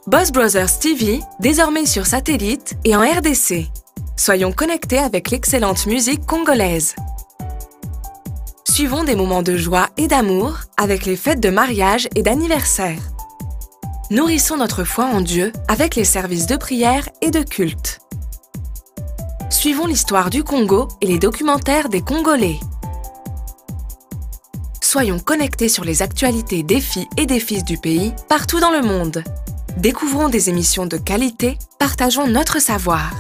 Boss Brothers TV, désormais sur satellite et en RDC. Soyons connectés avec l'excellente musique congolaise. Suivons des moments de joie et d'amour avec les fêtes de mariage et d'anniversaire. Nourrissons notre foi en Dieu avec les services de prière et de culte. Suivons l'histoire du Congo et les documentaires des Congolais. Soyons connectés sur les actualités des filles et des fils du pays partout dans le monde. Découvrons des émissions de qualité, partageons notre savoir.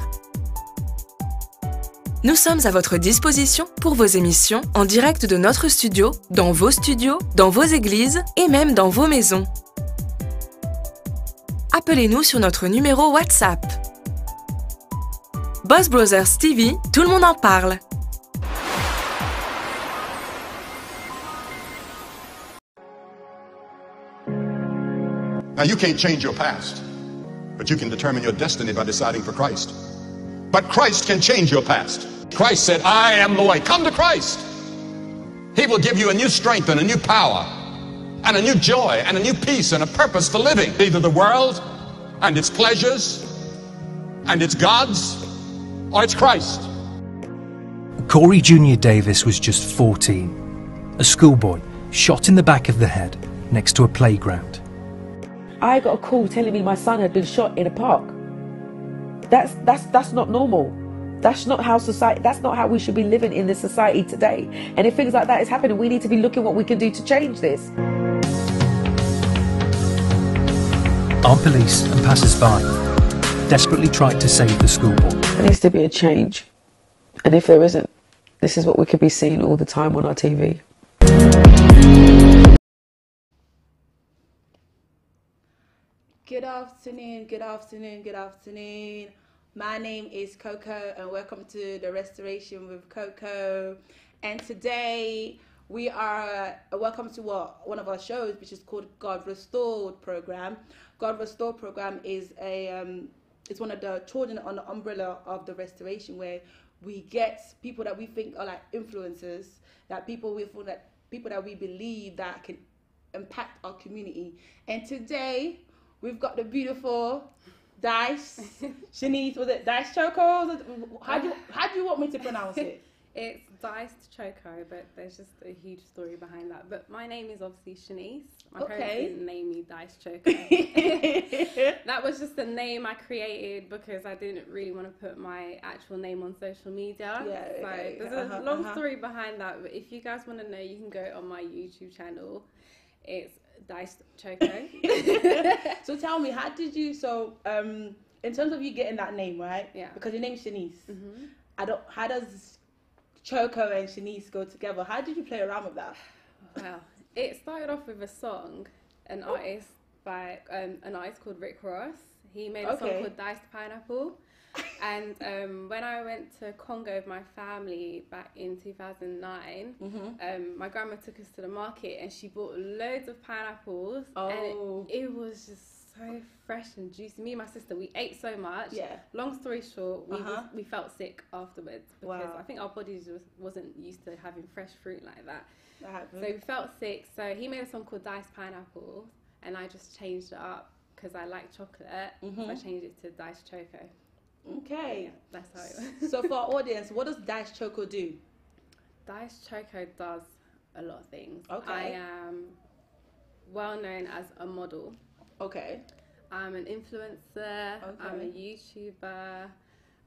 Nous sommes à votre disposition pour vos émissions en direct de notre studio, dans vos églises et même dans vos maisons. Appelez-nous sur notre numéro WhatsApp. Boss Brothers TV, tout le monde en parle. Now, you can't change your past, but you can determine your destiny by deciding for Christ. But Christ can change your past. Christ said, I am the way. Come to Christ. He will give you a new strength and a new power and a new joy and a new peace and a purpose for living. Either the world and its pleasures and its gods, or it's Christ. Corey Jr. Davis was just 14, a schoolboy shot in the back of the head next to a playground. I got a call telling me my son had been shot in a park. That's not normal. That's not how we should be living in this society today. And if things like that is happening, we need to be looking what we can do to change this. Armed police and passers-by desperately tried to save the schoolboy. There needs to be a change. And if there isn't, this is what we could be seeing all the time on our TV. Good afternoon, good afternoon, good afternoon. My name is Coco and welcome to The Restoration with Coco. And today we are welcome to one of our shows, which is called God Restored program. God Restored program is it's one of the children on the umbrella of The Restoration, where we get people that we think are like influencers, that people that we believe that can impact our community. And today we've got the beautiful Dice, Shanice, was it Dice Choco? How do you want me to pronounce it? It's Diced Choco, but there's just a huge story behind that. But my name is obviously Shanice. My parents didn't name me Diced Choco. That was just a name I created because I didn't really want to put my actual name on social media. Yeah, so there's a long story behind that. But if you guys want to know, you can go on my YouTube channel. It's Diced Choco. So tell me, how did you? In terms of you getting that name, right? Yeah. Because your name's Shanice. Mm-hmm. How does Choco and Shanice go together? How did you play around with that? Well, it started off with a song, an artist called Rick Ross. He made a song called Diced Pineapple. And when I went to Congo with my family back in 2009, my grandma took us to the market and she bought loads of pineapples. And it was just so fresh and juicy. Me and my sister, we ate so much. Yeah. Long story short, we felt sick afterwards because I think our bodies wasn't used to having fresh fruit like that. So we felt sick. So he made a song called Diced Pineapple, and I just changed it up because I like chocolate. So I changed it to Diced Choco. Okay. Yeah, that's how it was. So for our audience, what does Diced Choco do? Diced Choco does a lot of things. Okay. I am well known as a model. Okay. I'm an influencer. Okay. I'm a YouTuber.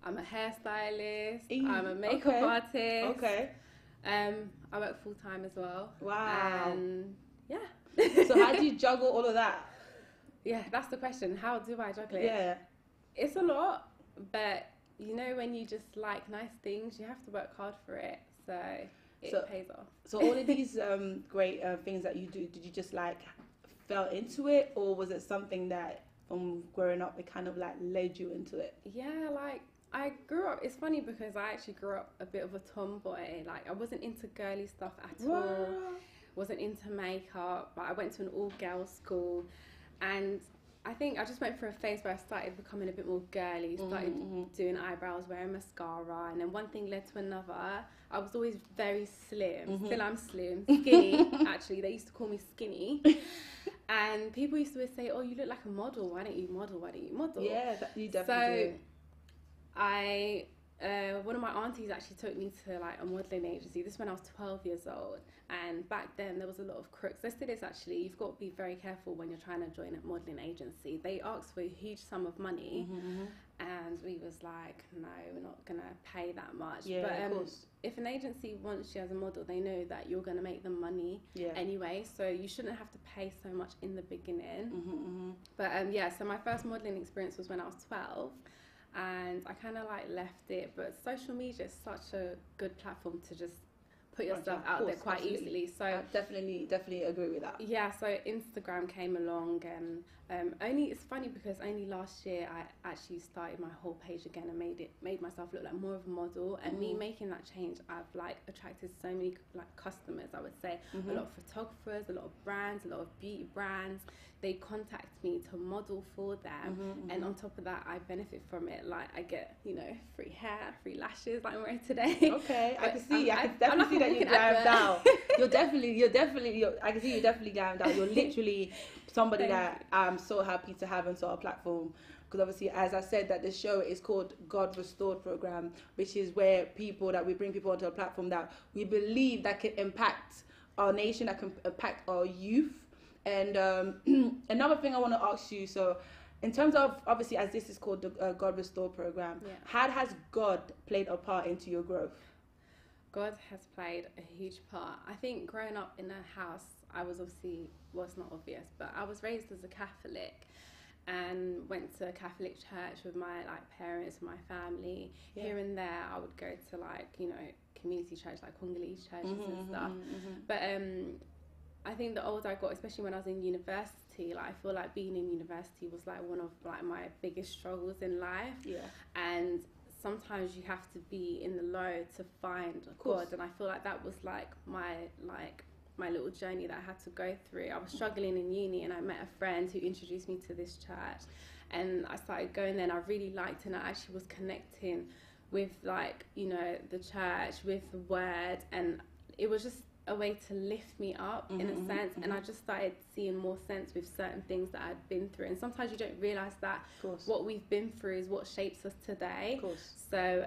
I'm a hairstylist. I'm a makeup artist. Okay. I work full time as well. Wow. And yeah. So how do you juggle all of that? Yeah, that's the question. How do I juggle it? Yeah. It's a lot, but you know, when you just like nice things, you have to work hard for it. So it pays off. So all of these great things that you do, did you just like fell into it, or was it something that from growing up it kind of like led you into it? Yeah, like I grew up, it's funny because I actually grew up a bit of a tomboy. Like I wasn't into girly stuff at all, wasn't into makeup, but I went to an all-girls school, and I think I just went through a phase where I started becoming a bit more girly, started doing eyebrows, wearing mascara, and then one thing led to another. I was always very slim, still I'm slim, skinny, actually, they used to call me skinny. And people used to always say, oh, you look like a model. Why don't you model? Why don't you model? Yeah, you definitely do. One of my aunties actually took me to like a modelling agency. This when I was 12 years old, and back then there was a lot of crooks. There still is actually. You've got to be very careful when you're trying to join a modelling agency. They ask for a huge sum of money, and we was like, no, we're not gonna pay that much. Yeah, but of course. if an agency wants you as a model, they know that you're gonna make them money anyway, so you shouldn't have to pay so much in the beginning. But so my first modelling experience was when I was 12. And I kind of like left it, but social media is such a good platform to just put yourself out there quite easily. So I definitely agree with that. Yeah, so Instagram came along, and it's funny because only last year I actually started my whole page again and made myself look like more of a model. And me making that change, I've like attracted so many like customers. I would say a lot of photographers, a lot of brands, a lot of beauty brands. They contact me to model for them, and on top of that, I benefit from it. Like I get, free hair, free lashes, like I'm wearing today. Okay, I can see. I can definitely see that you're glammed out. You're definitely. I can see you're definitely glammed out. You're literally somebody that I'm so happy to have onto our platform. Because obviously, as I said, that the show is called God Restored Program, which is where we bring people onto a platform that we believe that can impact our nation, that can impact our youth. And another thing I want to ask you, so in terms of, obviously, as this is called the God Restore Program, how has God played a part into your growth? God has played a huge part. I think growing up in a house, I was it's not obvious, but I was raised as a Catholic and went to a Catholic church with my parents and my family. Here and there, I would go to community church, like Congolese churches and stuff. But I think the older I got, especially when I was in university, I feel like being in university was one of my biggest struggles in life. Yeah. And sometimes you have to be in the low to find God, and I feel like that was my little journey that I had to go through. I was struggling in uni, and I met a friend who introduced me to this church, and I started going there, and I really liked it, and I actually was connecting with the church, with the word, and it was just a way to lift me up in a sense, and I just started seeing more sense with certain things that I'd been through, and sometimes you don't realise that what we've been through is what shapes us today. Of course. So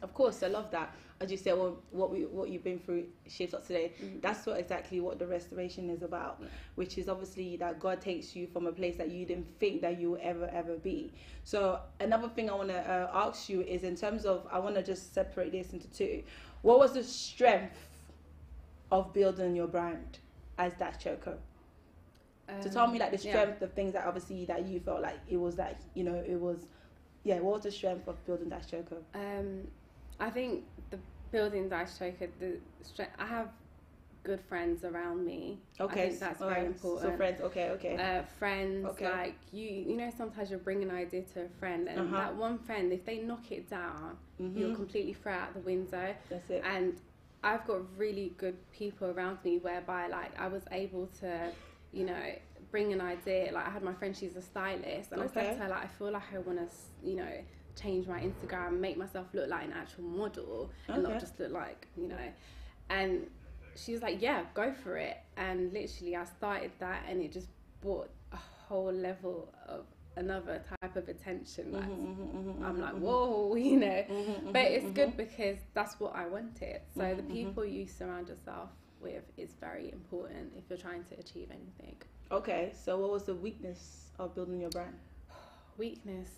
of course, I love that. As you said, what you've been through shapes us today. That's exactly what the restoration is about, which is obviously that God takes you from a place that you didn't think that you would ever be. So another thing I want to ask you is, in terms of, I want to just separate this into two. What was the strength of building your brand as Dash Choco? So tell me the strength of things that obviously that you felt like it was what was the strength of building Dash Choco? I think the building Dash Choco, I have good friends around me. Okay, I think that's very important. So friends, okay. Friends, sometimes you'll bring an idea to a friend, and that one friend, if they knock it down, you'll completely throw out the window. That's it. And I've got really good people around me whereby I was able to, bring an idea. I had my friend, she's a stylist, and I said to her, I feel like I want to, change my Instagram, make myself look like an actual model, and not just look like, and she was like, yeah, go for it. And literally I started that, and it just brought a whole level of another type of attention. I'm like, whoa, but it's good because that's what I wanted. So the people you surround yourself with is very important if you're trying to achieve anything. Okay, so what was the weakness of building your brand? Weakness,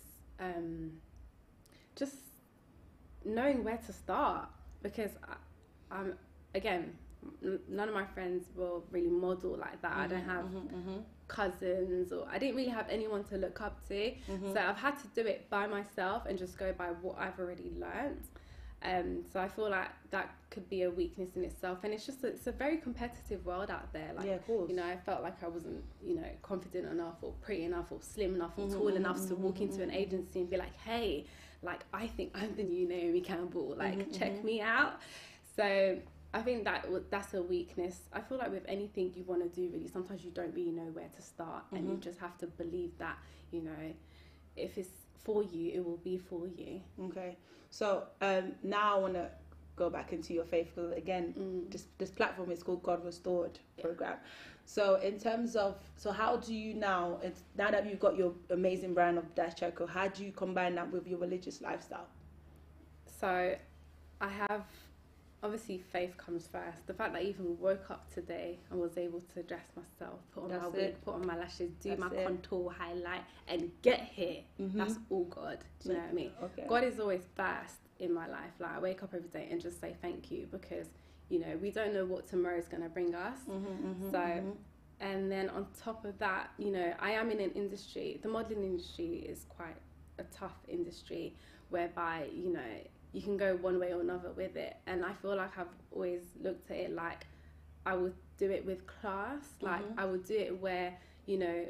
just knowing where to start, because I'm again, none of my friends will really model like that. I don't have cousins, or I didn't really have anyone to look up to. So I've had to do it by myself and just go by what I've already learned. So I feel like that could be a weakness in itself, and it's a very competitive world out there. Of course. I felt like I wasn't, confident enough, or pretty enough, or slim enough, or tall enough to walk into an agency and be like, hey, I think I'm the new Naomi Campbell, check me out. So I think that's a weakness. I feel like with anything you want to do, really, sometimes you don't really know where to start, and you just have to believe that, if it's for you, it will be for you. Okay. So now I want to go back into your faith, because again, this platform is called God Restored Program. So in terms of, so how do you now that you've got your amazing brand of Dash Choco, how do you combine that with your religious lifestyle? So I have, obviously faith comes first. The fact that I even woke up today and was able to dress myself, put on my wig, put on my lashes, do my contour, highlight, and get here, that's all God. Do you know what I mean? Okay. God is always first in my life. Like, I wake up every day and just say thank you, because, you know, we don't know what tomorrow is going to bring us. And then on top of that, you know, I am in an industry, the modelling industry is quite a tough industry, whereby, you know, you can go one way or another with it. And I feel like I've always looked at it like I would do it with class. Like, I would do it where, you know,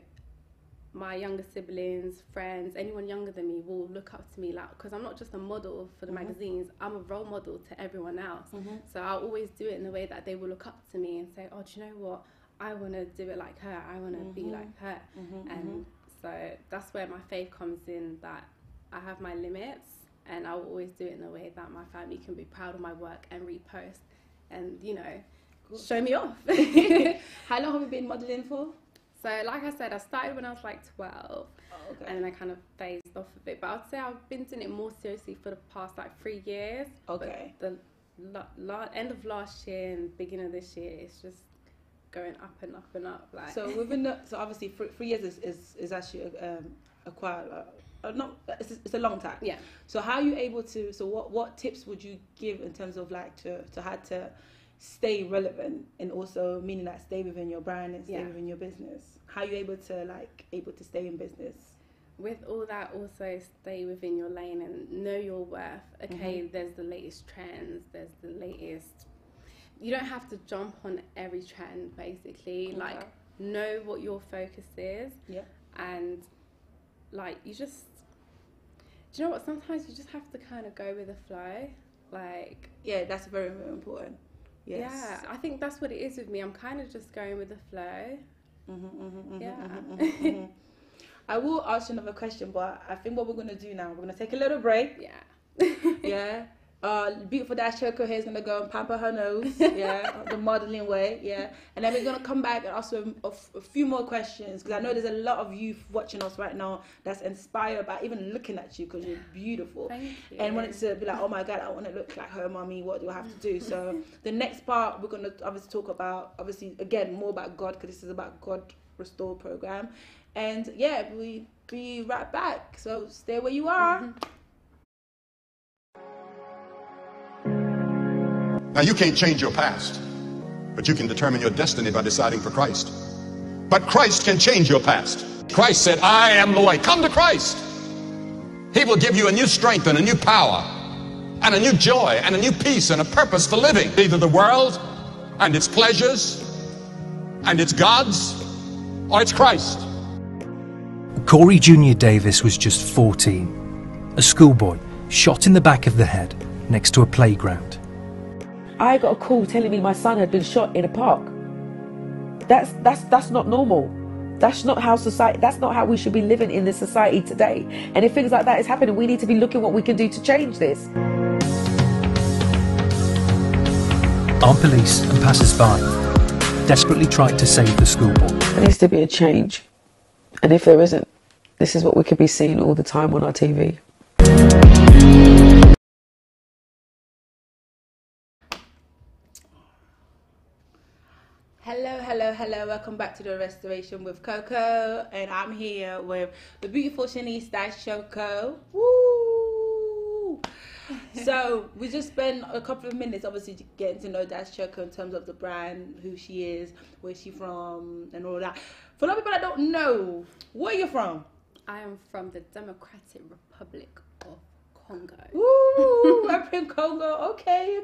my younger siblings, friends, anyone younger than me will look up to me, like, because I'm not just a model for the magazines, I'm a role model to everyone else. So I'll always do it in the way that they will look up to me and say, oh, do you know what? I want to do it like her. I want to be like her. And so that's where my faith comes in, that I have my limits, and I will always do it in a way that my family can be proud of my work and repost and, you know, show me off. How long have you been modelling for? So, like I said, I started when I was like 12, and then I kind of phased off of it. But I'd say I've been doing it more seriously for the past like 3 years. Okay. But the end of last year and beginning of this year, it's just going up and up and up. Like, so so obviously 3 years is actually a quite it's a long time. Yeah. So how are you able to? So what tips would you give in terms of like to how to stay relevant, and also meaning that stay within your brand and stay within your business? How are you able to stay in business? With all that, also stay within your lane and know your worth. Okay, there's the latest trends, there's the latest. You don't have to jump on every trend, basically. Like, know what your focus is. Yeah. And like, you just, do you know what? Sometimes you just have to kind of go with the flow. Like, yeah, that's very, very important. Yes. Yeah, I think that's what it is with me. I'm kind of just going with the flow. I will ask you another question, but I think what we're going to do now, we're going to take a little break. Yeah. Yeah. Beautiful Dash Choco here is going to go and pamper her nose, the modelling way, and then we're going to come back and ask her a few more questions, because I know there's a lot of youth watching us right now that's inspired by even looking at you, because you're beautiful. Thank you. And wanted to be like, oh my God, I want to look like her, mommy, what do I have to do? So the next part, we're going to obviously talk about, again, more about God, because this is about God Restore program. And yeah, we be right back, so stay where you are. Now, you can't change your past, but you can determine your destiny by deciding for Christ. But Christ can change your past. Christ said, I am the way. Come to Christ. He will give you a new strength and a new power and a new joy and a new peace and a purpose for living. Either the world and its pleasures and its gods, or it's Christ. Corey Junior Davis was just 14, a schoolboy shot in the back of the head next to a playground. I got a call telling me my son had been shot in a park. That's not normal. That's not how we should be living in this society today. And if things like that is happening, we need to be looking what we can do to change this. Armed police and passers-by desperately tried to save the schoolboy. There needs to be a change. And if there isn't, this is what we could be seeing all the time on our TV. Hello, welcome back to the Restoration with Coco, and I'm here with the beautiful Shanice Dash Choco. Woo! So we just spent a couple of minutes obviously getting to know Dash Choco in terms of the brand, who she is, where she's from, and all that. For a lot of people that don't know, where are you from? I am from the Democratic Republic of Congo. Ooh, I'm from Congo. Okay.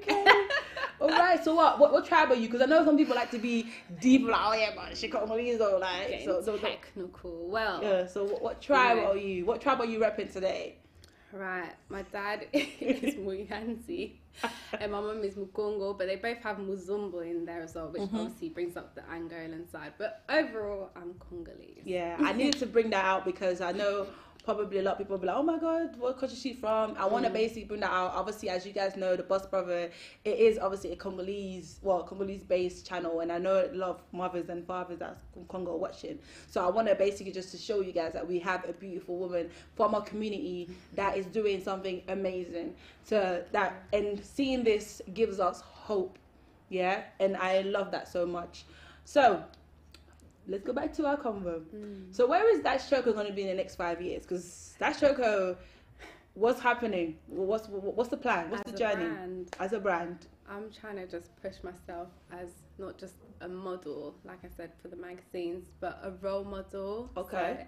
All right. So what tribe are you? Because I know some people like to be deep, like, oh yeah, man, she Congolese, or like so technical. Well, yeah. So what tribe are you? What tribe are you repping today? Right. My dad is Muyanzi and my mum is Mukongo, but they both have Muzumbo in there as well, which obviously brings up the Angolan side. But overall, I'm Congolese. Yeah, I needed to bring that out because I know probably a lot of people will be like, oh my God, what country is she from? I want to basically bring that out. Obviously, as you guys know, the Boss Brother, it is obviously a Congolese-based channel, and I know a lot of mothers and fathers that's from Congo are watching. So I want to basically just to show you guys that we have a beautiful woman from our community that is doing something amazing. And seeing this gives us hope, yeah, and I love that so much. So let's go back to our convo. So where is Dash Choco going to be in the next 5 years? Because Dash Choco, what's happening? What's the plan? What's the journey as a brand? I'm trying to just push myself as not just a model, like I said, for the magazines, but a role model. Okay. So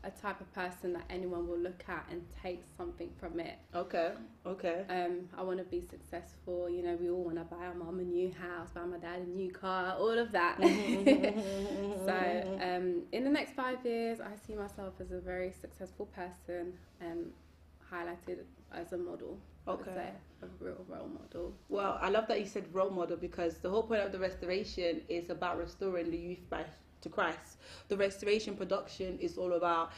a type of person that anyone will look at and take something from it. Okay. I want to be successful. You know, we all want to buy our mum a new house, buy my dad a new car, all of that. So in the next 5 years, I see myself as a very successful person, highlighted as a model. Okay. I would say a real role model. Well, I love that you said role model, because the whole point of the restoration is about restoring the youth back to Christ. The restoration production is all about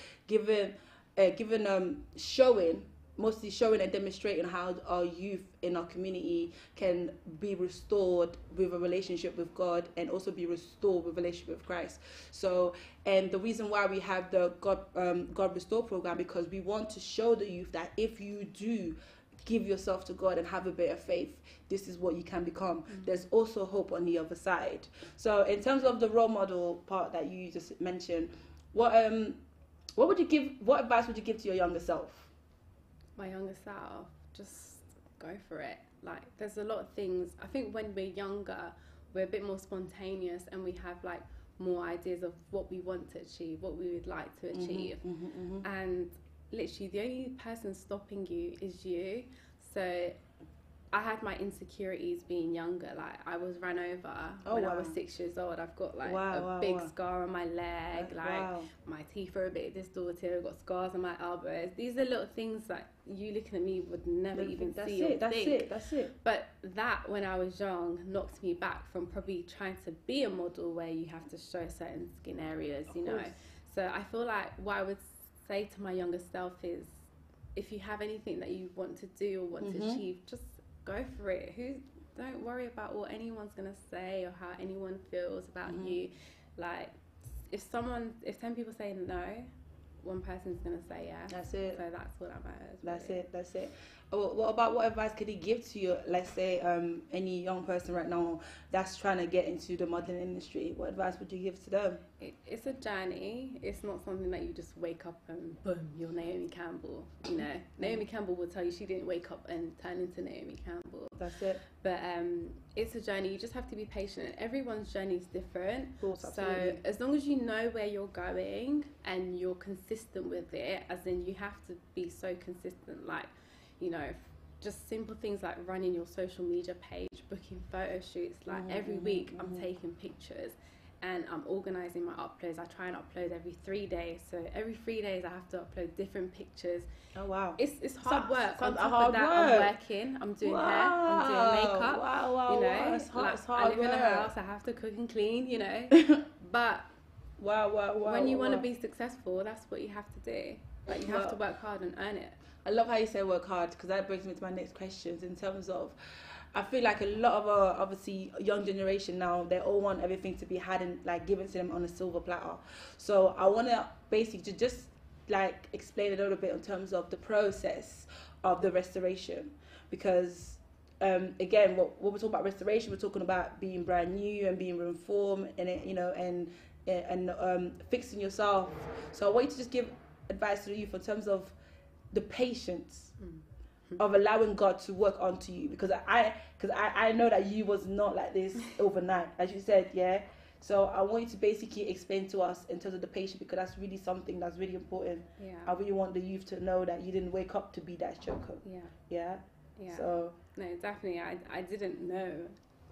mostly showing and demonstrating how our youth in our community can be restored with a relationship with God, and also be restored with a relationship with Christ. So, and the reason why we have the God Restore program, because we want to show the youth that if you do give yourself to God and have a bit of faith, this is what you can become. There's also hope on the other side. So in terms of the role model part that you just mentioned, what advice would you give to your younger self? My younger self, just go for it. Like, there's a lot of things. I think when we're younger, we're a bit more spontaneous, and we have like more ideas of what we want to achieve, what we would like to achieve. And literally the only person stopping you is you. So I had my insecurities being younger. Like, I was run over when I was 6 years old. I've got like a big scar on my leg. My teeth are a bit distorted. I've got scars on my elbows. These are little things that you looking at me would never even see or think. That's it. But that, when I was young, knocked me back from probably trying to be a model where you have to show certain skin areas, you know. So I feel like what I would say to my younger self is, if you have anything that you want to do or want to achieve, just go for it. Don't worry about what anyone's gonna say or how anyone feels about you. Like, if 10 people say no, one person's gonna say yes. That's it. So that's what I'm at. That's it. What advice could he give to you, let's say any young person right now that's trying to get into the modeling industry? What advice would you give to them? It's a journey. It's not something that you just wake up and boom, you're Naomi Campbell. You know, Naomi Campbell will tell you she didn't wake up and turn into Naomi Campbell. That's it. But it's a journey. You just have to be patient. Everyone's journey is different. Of course, absolutely. So as long as you know where you're going and you're consistent with it, as in you have to be so consistent, like, you know, just simple things like running your social media page, booking photo shoots. Like every week I'm taking pictures and I'm organising my uploads. I try and upload every 3 days. So every 3 days I have to upload different pictures. Oh wow. It's hard work. On top hard of that, work. I'm working. I'm doing hair. I'm doing makeup. Wow. You know, It's hard I live work. in a house. I have to cook and clean. You know, but when you want to be successful, that's what you have to do. Like, you have to work hard and earn it. I love how you say work hard, because that brings me to my next questions in terms of, I feel like a lot of our, obviously, young generation now, they all want everything to be had and like given to them on a silver platter. So I want to basically just like explain a little bit in terms of the process of the restoration, because again, what we're talking about restoration, we're talking about being brand new and being reformed, and it, you know, and fixing yourself. So I want you to just give advice to the youth in terms of the patience of allowing God to work onto you, because I know that you was not like this overnight, as you said, yeah. So I want you to basically explain to us in terms of the patience, because that's really something that's really important. Yeah. I really want the youth to know that you didn't wake up to be that Choco. Yeah. So no, definitely, I didn't know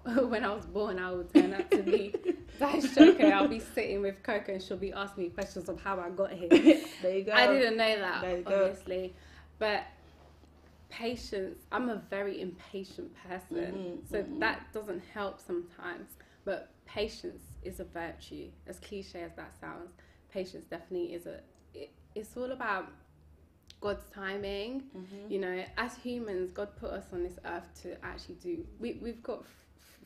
when I was born I would turn out to be Dash Choco. I'll be sitting with Coco and she'll be asking me questions of how I got here. There you go. I didn't know that, there you obviously. Go. But patience, I'm a very impatient person. So that doesn't help sometimes. But patience is a virtue. As cliche as that sounds, patience definitely is it's all about God's timing. You know, as humans, God put us on this earth to actually do, we've got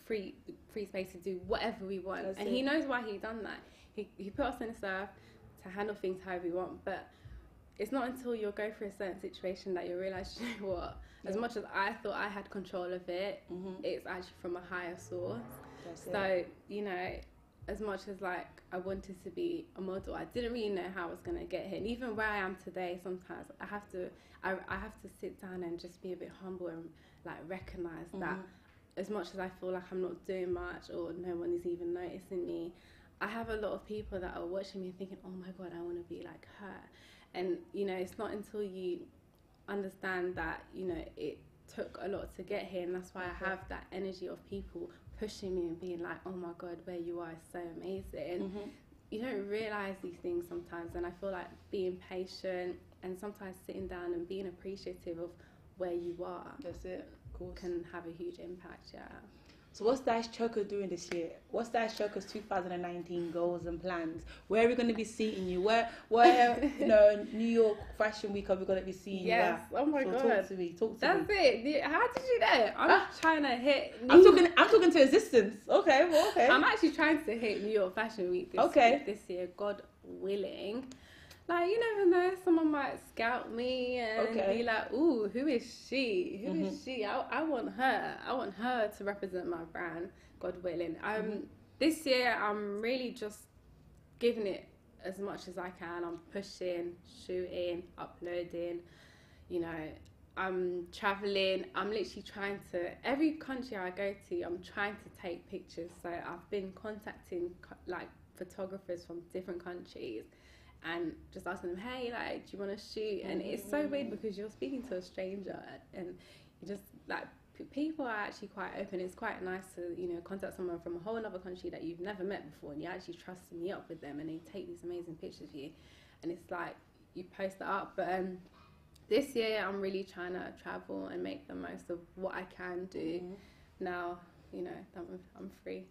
free space to do whatever we want. And he knows why he done that. He put us on this earth to handle things however we want. But it's not until you go through a certain situation that you realise, you know what, as much as I thought I had control of it, it's actually from a higher source. So, you know, as much as like I wanted to be a model, I didn't really know how I was going to get here. And even where I am today, sometimes I have to sit down and just be a bit humble and like recognise that as much as I feel like I'm not doing much or no one is even noticing me, I have a lot of people that are watching me thinking, oh my God, I want to be like her. And, you know, it's not until you understand that, you know, it took a lot to get here, and that's why I have that energy of people pushing me and being like, oh my God, where you are is so amazing. You don't realise these things sometimes, and I feel like being patient and sometimes sitting down and being appreciative of where you are, of course, can have a huge impact. So what's Dash Choco doing this year? What's Dash Choco's 2019 goals and plans? Where are we going to be seeing you? Where you know, New York Fashion Week are we going to be seeing you? Yes. Oh my God. Talk to me. That's it. How did you know? I'm trying to hit. I'm talking to existence. Okay. Well, okay. I'm actually trying to hit New York Fashion Week this year, God willing. Like, you never know, someone might scout me and be like, ooh, who is she? Who is she? I want her. I want her to represent my brand, God willing. This year, I'm really just giving it as much as I can. I'm pushing, shooting, uploading. You know, I'm traveling. I'm literally trying to, every country I go to, I'm trying to take pictures. So I've been contacting like photographers from different countries and just asking them, hey, like, do you want to shoot? And it's so weird because you're speaking to a stranger and you just, like, people are actually quite open. It's quite nice to, you know, contact someone from a whole other country that you've never met before and you actually trust to meet up with them and they take these amazing pictures of you. And it's like, you post it up. But this year, I'm really trying to travel and make the most of what I can do now. You know, I'm free.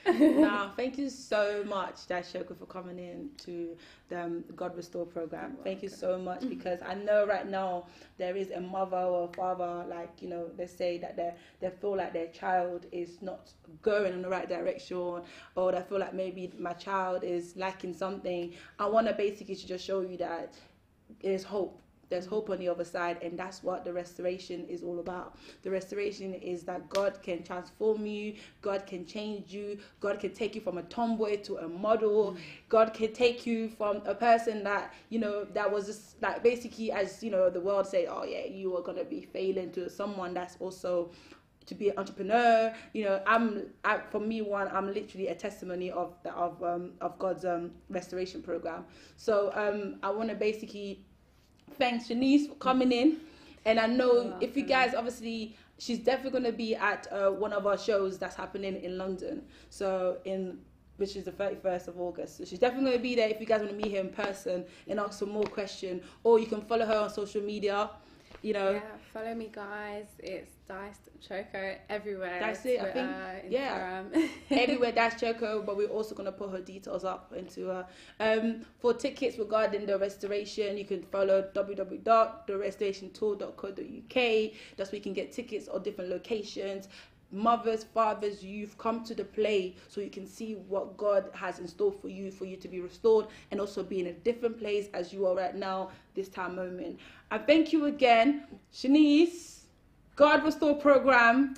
Now, thank you so much, Dash Choco, for coming in to the God Restore program. Thank you so much, because I know right now there is a mother or a father, like, you know, they say that they feel like their child is not going in the right direction, or they feel like maybe my child is lacking something. I want to basically just show you that there's hope. There's hope on the other side, and that's what the restoration is all about. The restoration is that God can transform you, God can change you, God can take you from a tomboy to a model, God can take you from a person that, you know, that was just like basically, as you know, the world say, oh yeah, you are gonna be failing, to someone that's also to be an entrepreneur. You know, for me, I'm literally a testimony of God's restoration program. So I want to basically thanks Shanice for coming in, and I know if you guys, obviously she's definitely going to be at one of our shows that's happening in London, so which is the 31st of August, so she's definitely going to be there if you guys want to meet her in person and ask some more questions, or you can follow her on social media, you know. Yeah, follow me guys, it's Diced Choco everywhere. That's it, Twitter, I think. Instagram. Yeah, everywhere Diced Choco, but we're also going to put her details up into her. For tickets regarding the restoration, you can follow www.therestorationtour.co.uk. That's where you can get tickets or different locations. Mothers, fathers, youth, come to the play so you can see what God has in store for you to be restored and also be in a different place as you are right now, this time moment. I thank you again, Shanice. God Restore program,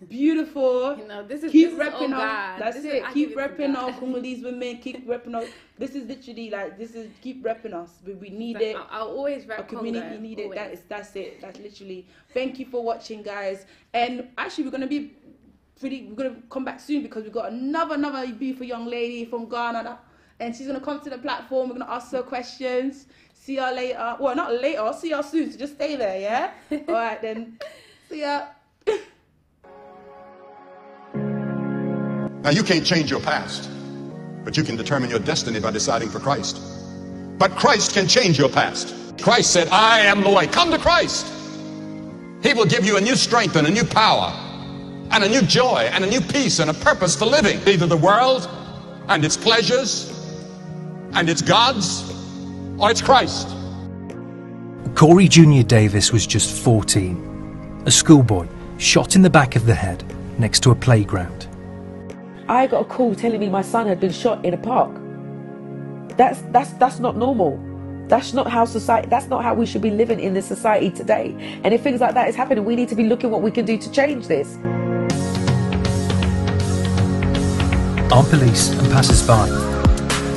beautiful. You know, this is repping up. That's it. Keep repping our Congolese women. Keep repping us. This is literally like keep repping us. We need it. I'll always rep. Our community need it. That's it. That's literally. Thank you for watching, guys. And actually, we're gonna come back soon because we've got another beautiful young lady from Ghana, and she's gonna come to the platform. We're gonna ask her questions. See y'all later. Well, not later. I'll see y'all soon. So just stay there, yeah. All right then. See ya. Now, you can't change your past, but you can determine your destiny by deciding for Christ. But Christ can change your past. Christ said, I am the way. Come to Christ. He will give you a new strength and a new power and a new joy and a new peace and a purpose for living. Either the world and its pleasures and its gods, or it's Christ. Corey Junior Davis was just 14, a schoolboy shot in the back of the head next to a playground. I got a call telling me my son had been shot in a park. That's not normal. That's not how society. That's not how we should be living in this society today. And if things like that is happening, we need to be looking what we can do to change this. Armed police and passers-by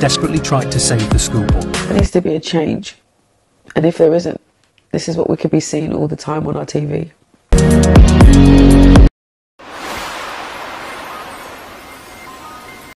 desperately tried to save the schoolboy. There needs to be a change. And if there isn't, this is what we could be seeing all the time on our TV.